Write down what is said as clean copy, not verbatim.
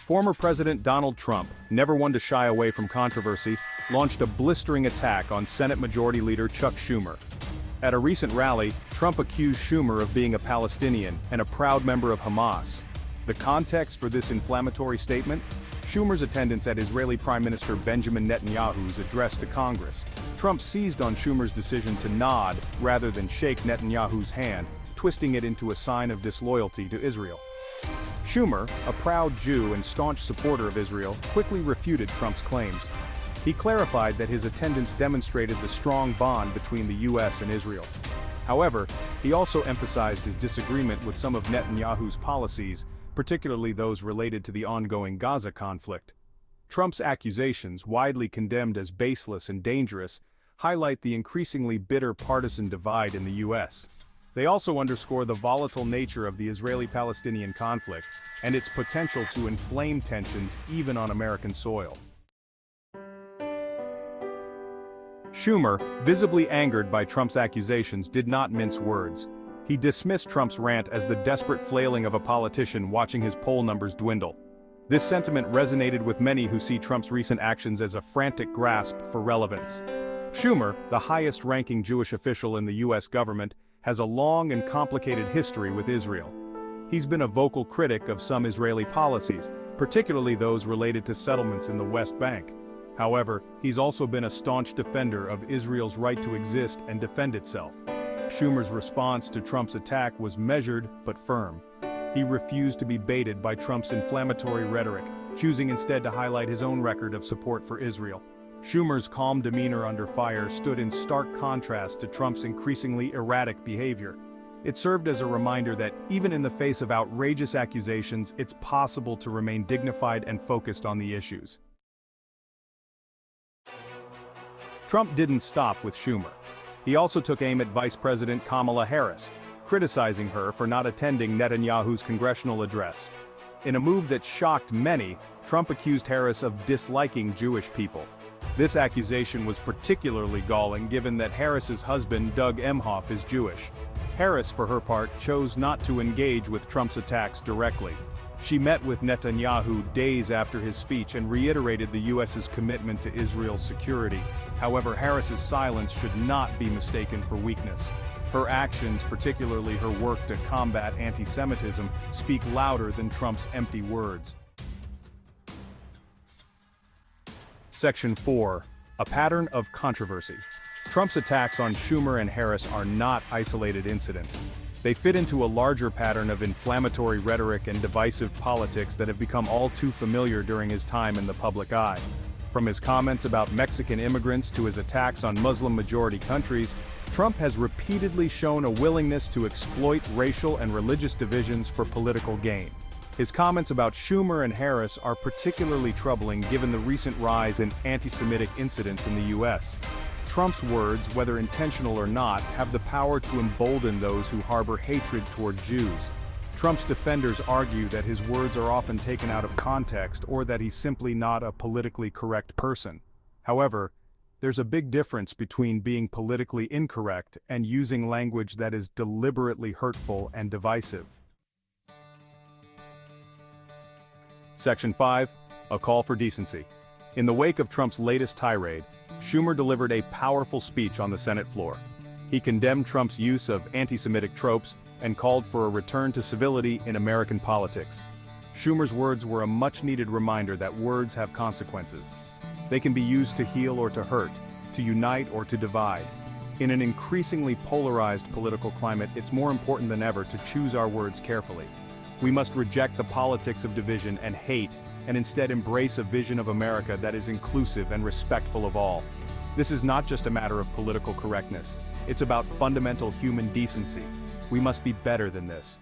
Former President Donald Trump, never one to shy away from controversy, launched a blistering attack on Senate Majority Leader Chuck Schumer. At a recent rally, Trump accused Schumer of being a Palestinian and a proud member of Hamas. The context for this inflammatory statement? Schumer's attendance at Israeli Prime Minister Benjamin Netanyahu's address to Congress. Trump seized on Schumer's decision to nod rather than shake Netanyahu's hand, twisting it into a sign of disloyalty to Israel. Schumer, a proud Jew and staunch supporter of Israel, quickly refuted Trump's claims. He clarified that his attendance demonstrated the strong bond between the U.S. and Israel. However, he also emphasized his disagreement with some of Netanyahu's policies, particularly those related to the ongoing Gaza conflict. Trump's accusations, widely condemned as baseless and dangerous, highlight the increasingly bitter partisan divide in the U.S. They also underscore the volatile nature of the Israeli-Palestinian conflict and its potential to inflame tensions even on American soil. Schumer, visibly angered by Trump's accusations, did not mince words. He dismissed Trump's rant as the desperate flailing of a politician watching his poll numbers dwindle. This sentiment resonated with many who see Trump's recent actions as a frantic grasp for relevance. Schumer, the highest-ranking Jewish official in the U.S. government, has a long and complicated history with Israel. He's been a vocal critic of some Israeli policies, particularly those related to settlements in the West Bank. However, he's also been a staunch defender of Israel's right to exist and defend itself. Schumer's response to Trump's attack was measured but firm. He refused to be baited by Trump's inflammatory rhetoric, choosing instead to highlight his own record of support for Israel. Schumer's calm demeanor under fire stood in stark contrast to Trump's increasingly erratic behavior. It served as a reminder that, even in the face of outrageous accusations, it's possible to remain dignified and focused on the issues. Trump didn't stop with Schumer. He also took aim at Vice President Kamala Harris, criticizing her for not attending Netanyahu's congressional address. In a move that shocked many, Trump accused Harris of disliking Jewish people. This accusation was particularly galling given that Harris's husband, Doug Emhoff, is Jewish. Harris, for her part, chose not to engage with Trump's attacks directly. She met with Netanyahu days after his speech and reiterated the U.S.'s commitment to Israel's security. However, Harris's silence should not be mistaken for weakness. Her actions, particularly her work to combat antisemitism, speak louder than Trump's empty words. Section 4. A pattern of controversy. Trump's attacks on Schumer and Harris are not isolated incidents. They fit into a larger pattern of inflammatory rhetoric and divisive politics that have become all too familiar during his time in the public eye. From his comments about Mexican immigrants to his attacks on Muslim-majority countries, Trump has repeatedly shown a willingness to exploit racial and religious divisions for political gain. His comments about Schumer and Harris are particularly troubling given the recent rise in anti-Semitic incidents in the U.S. Trump's words, whether intentional or not, have the power to embolden those who harbor hatred toward Jews. Trump's defenders argue that his words are often taken out of context or that he's simply not a politically correct person. However, there's a big difference between being politically incorrect and using language that is deliberately hurtful and divisive. Section 5. A call for decency. In the wake of Trump's latest tirade, Schumer delivered a powerful speech on the Senate floor. He condemned Trump's use of anti-Semitic tropes and called for a return to civility in American politics. Schumer's words were a much-needed reminder that words have consequences. They can be used to heal or to hurt, to unite or to divide. In an increasingly polarized political climate, it's more important than ever to choose our words carefully. We must reject the politics of division and hate, and instead embrace a vision of America that is inclusive and respectful of all. This is not just a matter of political correctness. It's about fundamental human decency. We must be better than this.